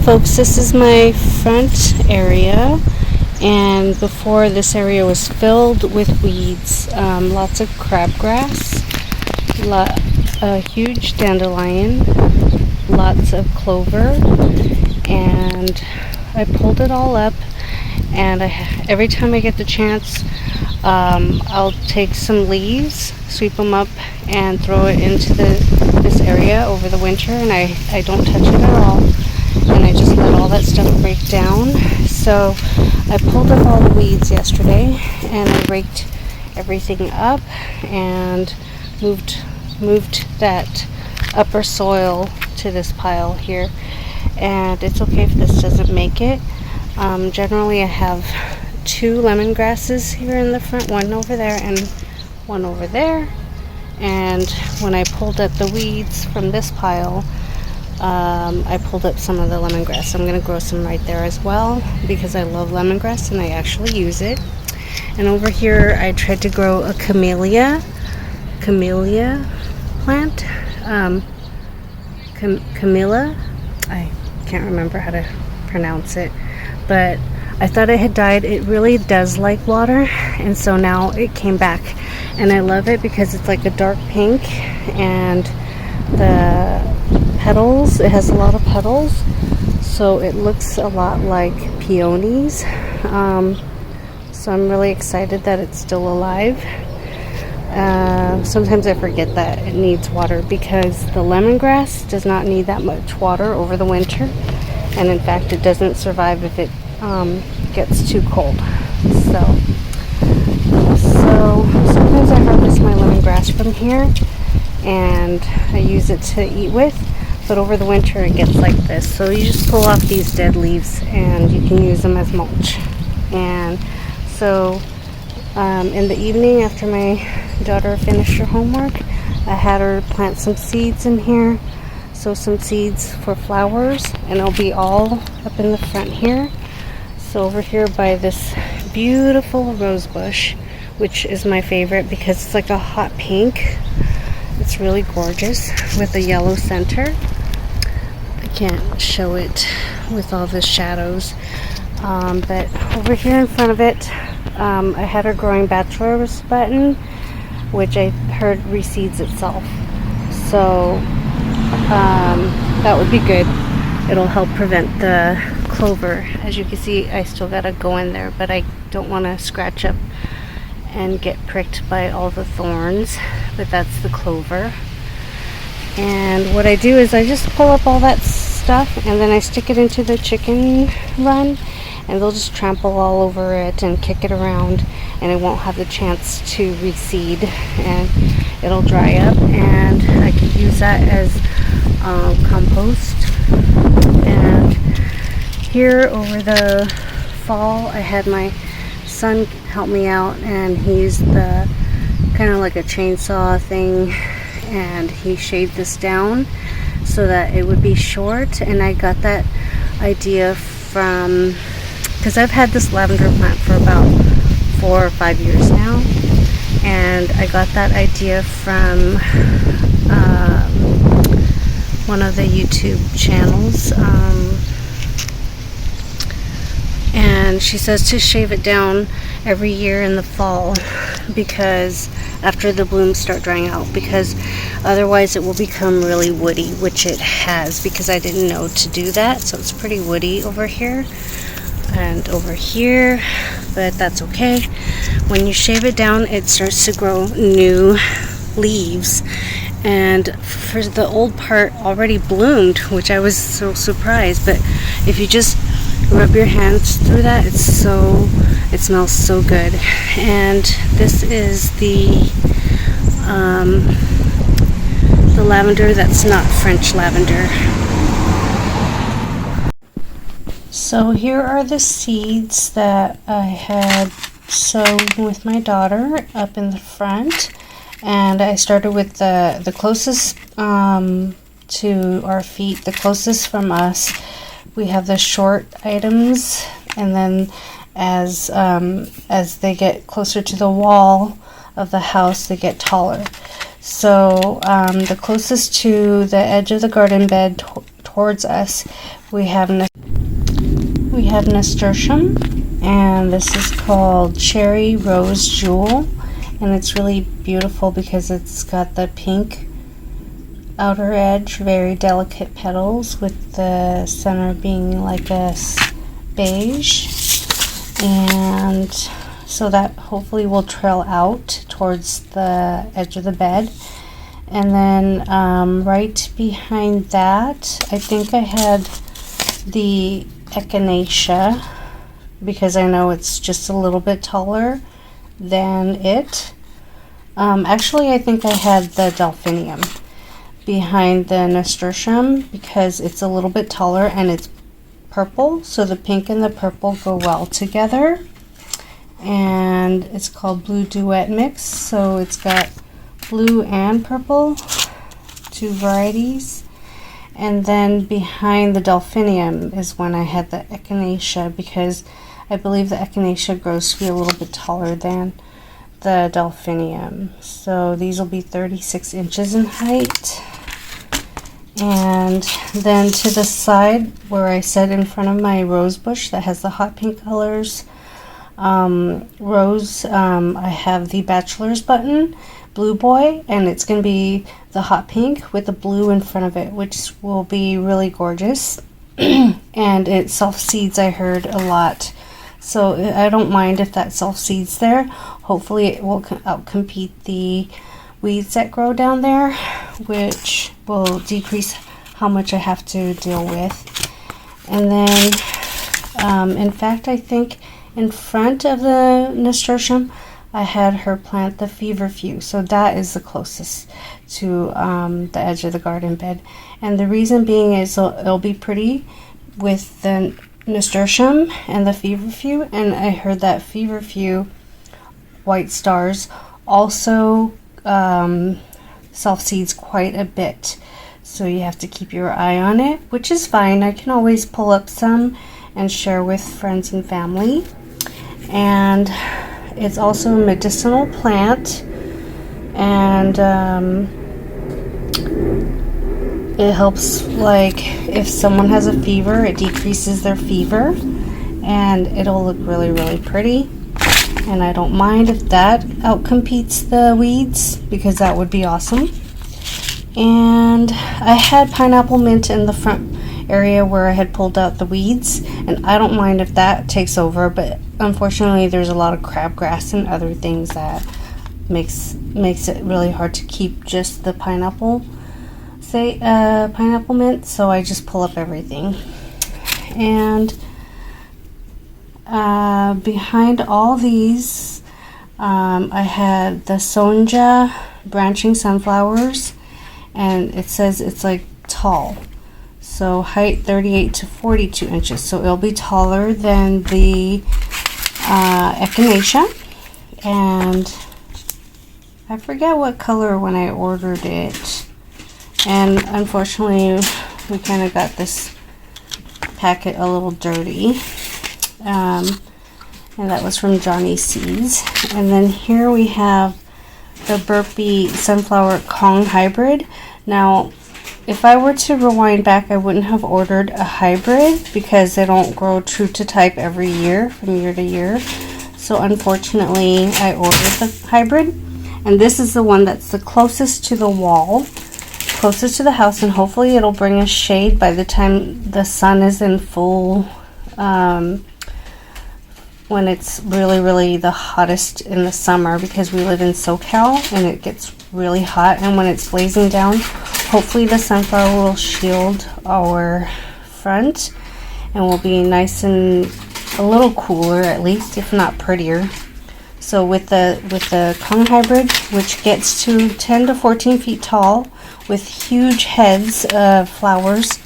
folks, this is my front area, and before this area was filled with weeds, lots of crabgrass, a huge dandelion, lots of clover, and I pulled it all up, and every time I get the chance, I'll take some leaves, sweep them up, and throw it into this area over the winter, and I don't touch it at all, and I just let all that stuff break down. So I pulled up all the weeds yesterday, and I raked everything up and moved that upper soil to this pile here. And it's okay if this doesn't make it. Generally I have 2 lemongrasses here in the front, one over there and one over there. And when I pulled up the weeds from this pile, I pulled up some of the lemongrass. I'm going to grow some right there as well because I love lemongrass and I actually use it. And over here I tried to grow a camellia plant. Camilla, I can't remember how to pronounce it, but I thought it had died. It really does like water, and so now it came back, and I love it because it's like a dark pink, and the petals, it has a lot of petals, so it looks a lot like peonies. So I'm really excited that it's still alive. Sometimes I forget that it needs water because the lemongrass does not need that much water over the winter, and in fact it doesn't survive if it gets too cold. So sometimes I harvest my lemongrass from here and I use it to eat with, but over the winter it gets like this. So you just pull off these dead leaves and you can use them as mulch. And so in the evening after my daughter finished her homework, I had her plant some seeds in here, sow some seeds for flowers, and it'll be all up in the front here. So over here by this beautiful rose bush, which is my favorite because it's like a hot pink. It's really gorgeous with a yellow center. I can't show it with all the shadows, but over here in front of it, I had her growing bachelor's button, which I heard reseeds itself. So that would be good. It'll help prevent the clover. As you can see, I still gotta go in there, but I don't want to scratch up and get pricked by all the thorns, but that's the clover. And what I do is I just pull up all that stuff and then I stick it into the chicken run, and they'll just trample all over it and kick it around, and it won't have the chance to reseed, and it'll dry up, and I could use that as compost. And here over the fall I had my son help me out, and he used the kind of like a chainsaw thing, and he shaved this down so that it would be short. And I got that idea from, because I've had this lavender plant for about 4 or 5 years now, and I got that idea from one of the YouTube channels, and she says to shave it down every year in the fall, because after the blooms start drying out, because otherwise it will become really woody, which it has, because I didn't know to do that. So it's pretty woody over here and over here, but that's okay. When you shave it down, it starts to grow new leaves, and for the old part already bloomed, which I was so surprised. But if you just rub your hands through that, it smells so good. And this is the lavender that's not French lavender. So here are the seeds that I had sown with my daughter up in the front, and I started with the closest to our feet, the closest from us. We have the short items, and then as they get closer to the wall of the house, they get taller. So the closest to the edge of the garden bed towards us We have nasturtium, and this is called Cherry Rose Jewel, and it's really beautiful because it's got the pink outer edge, very delicate petals, with the center being like a beige, and so that hopefully will trail out towards the edge of the bed. And then right behind that, I think I had the echinacea, because I know it's just a little bit taller than it. Actually, I think I had the delphinium behind the nasturtium because it's a little bit taller and it's purple, so the pink and the purple go well together. And it's called Blue Duet Mix, so it's got blue and purple, two varieties. And then behind the delphinium is when I had the echinacea, because I believe the echinacea grows to be a little bit taller than the delphinium. So these will be 36 inches in height. And then to the side where I said in front of my rose bush that has the hot pink colors, rose, I have the bachelor's button, Blue Boy, and it's going to be the hot pink with the blue in front of it, which will be really gorgeous. And it self-seeds, I heard, a lot. So I don't mind if that self-seeds there. Hopefully it will outcompete the weeds that grow down there, which will decrease how much I have to deal with. And then, in fact, I think in front of the nasturtium, I had her plant the feverfew, so that is the closest to the edge of the garden bed. And the reason being is it'll be pretty with the nasturtium and the feverfew, and I heard that feverfew white stars also self-seeds quite a bit, so you have to keep your eye on it, which is fine. I can always pull up some and share with friends and family. And it's also a medicinal plant, and it helps, like if someone has a fever, it decreases their fever, and it'll look really, really pretty. And I don't mind if that outcompetes the weeds, because that would be awesome. And I had pineapple mint in the front area where I had pulled out the weeds, and I don't mind if that takes over, but unfortunately there's a lot of crabgrass and other things that makes it really hard to keep just the pineapple mint, so I just pull up everything. And behind all these, I had the Sonja branching sunflowers, and it says it's like tall, so height 38 to 42 inches, so it'll be taller than the echinacea. And I forget what color when I ordered it, and unfortunately we kind of got this packet a little dirty, and that was from Johnny Seeds. And then here we have the Burpee Sunflower Kong Hybrid. Now, if I were to rewind back, I wouldn't have ordered a hybrid because they don't grow true to type every year, from year to year. So unfortunately, I ordered the hybrid, and this is the one that's the closest to the wall, closest to the house, and hopefully it'll bring us shade by the time the sun is in full, when it's really, really the hottest in the summer, because we live in SoCal and it gets really hot, and when it's blazing down, hopefully the sunflower will shield our front and will be nice and a little cooler, at least, if not prettier. So with the Kong Hybrid, which gets to 10 to 14 feet tall with huge heads of flowers,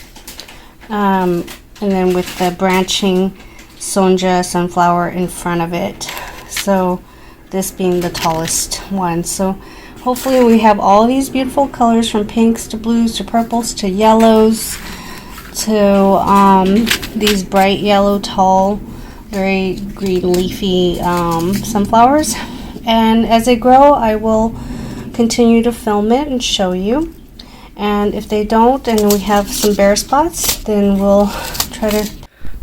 and then with the branching Sonja sunflower in front of it, so this being the tallest one. So hopefully we have all these beautiful colors, from pinks to blues to purples to yellows to these bright yellow, tall, very green leafy sunflowers. And as they grow, I will continue to film it and show you. And if they don't and we have some bare spots, then we'll try to...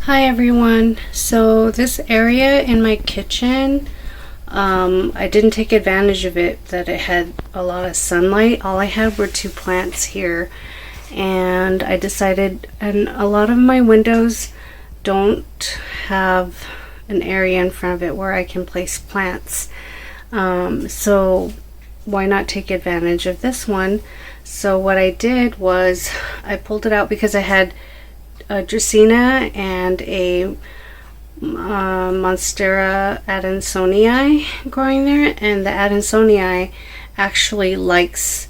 Hi everyone. So this area in my kitchen, I didn't take advantage of it, that it had a lot of sunlight. All I had were 2 plants here, and I decided, and a lot of my windows don't have an area in front of it where I can place plants. So why not take advantage of this one? So what I did was I pulled it out because I had a Dracaena and a Monstera adansonii growing there, and the adansonii actually likes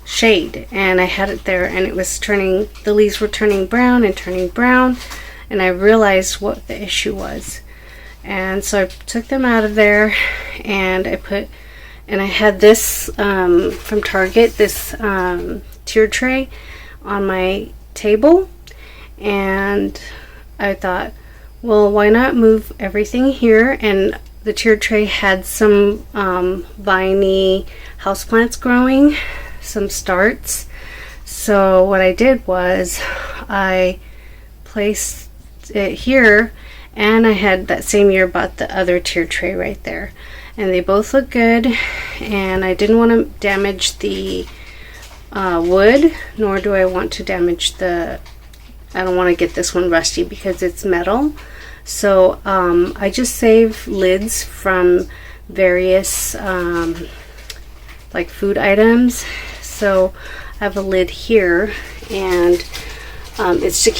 shade, and I had it there and it was turning, the leaves were turning brown and turning brown, and I realized what the issue was. And so I took them out of there, and I had this from Target, this tier tray on my table, and I thought, well, why not move everything here? And the tier tray had some viney houseplants growing, some starts. So what I did was I placed it here, and I had that same year bought the other tier tray right there, and they both look good. And I didn't want to damage the wood, nor do I want to damage the, I don't want to get this one rusty because it's metal. So I just save lids from various like food items. So I have a lid here, and it's to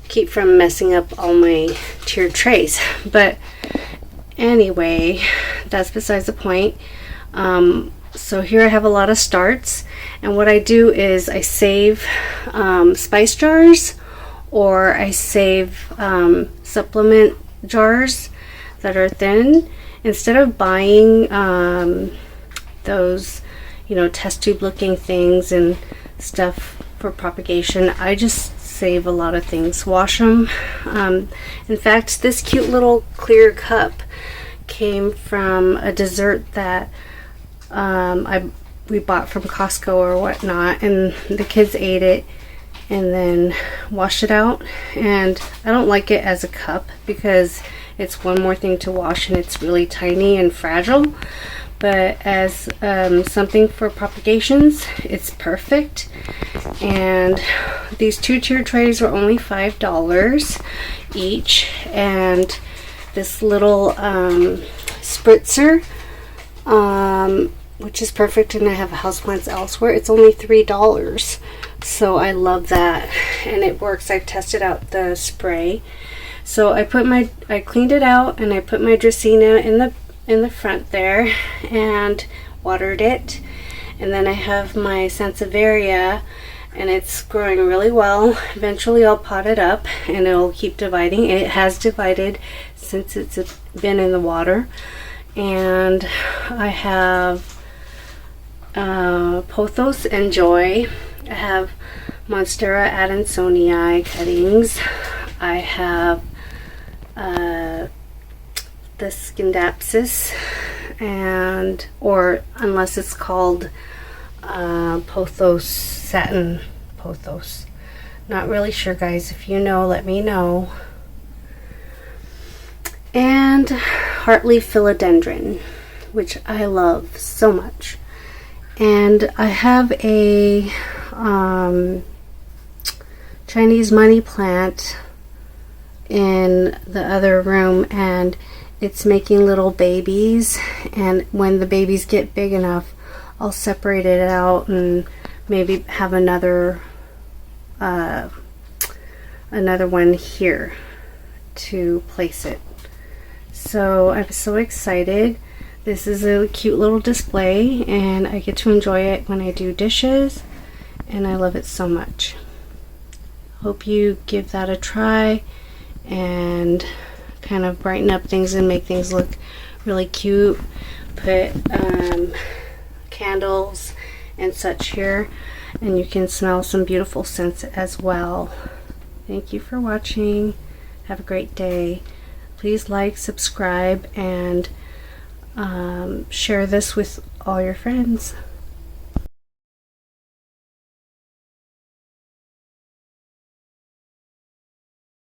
keep from messing up all my tiered trays. But anyway, that's besides the point. So here I have a lot of starts, and what I do is I save spice jars, or I save supplement jars that are thin. Instead of buying those, you know, test tube looking things and stuff for propagation, I just save a lot of things, wash them. In fact, this cute little clear cup came from a dessert that we bought from Costco or whatnot, and the kids ate it and then washed it out. And I don't like it as a cup because it's one more thing to wash, and it's really tiny and fragile. But as something for propagations, it's perfect. And these 2 tier trays were only $5 each, and this little spritzer, which is perfect, and I have houseplants elsewhere, it's only $3. So I love that, and it works. I've tested out the spray. So I cleaned it out, and I put my Dracaena in the front there and watered it. And then I have my Sansevieria, and it's growing really well. Eventually I'll pot it up and it'll keep dividing. It has divided since it's been in the water. And I have Pothos and Joy. I have Monstera adansonii cuttings. I have the Scindapsus, and, or unless it's called Pothos, satin Pothos. Not really sure, guys. If you know, let me know. And Heartleaf Philodendron, which I love so much. And I have a Chinese money plant in the other room, and it's making little babies, and when the babies get big enough, I'll separate it out and maybe have another one here to place it. So I'm so excited. This is a cute little display, and I get to enjoy it when I do dishes, and I love it so much. Hope you give that a try and kind of brighten up things and make things look really cute. Put candles and such here, and you can smell some beautiful scents as well. Thank you for watching. Have a great day. Please like, subscribe, and Share this with all your friends.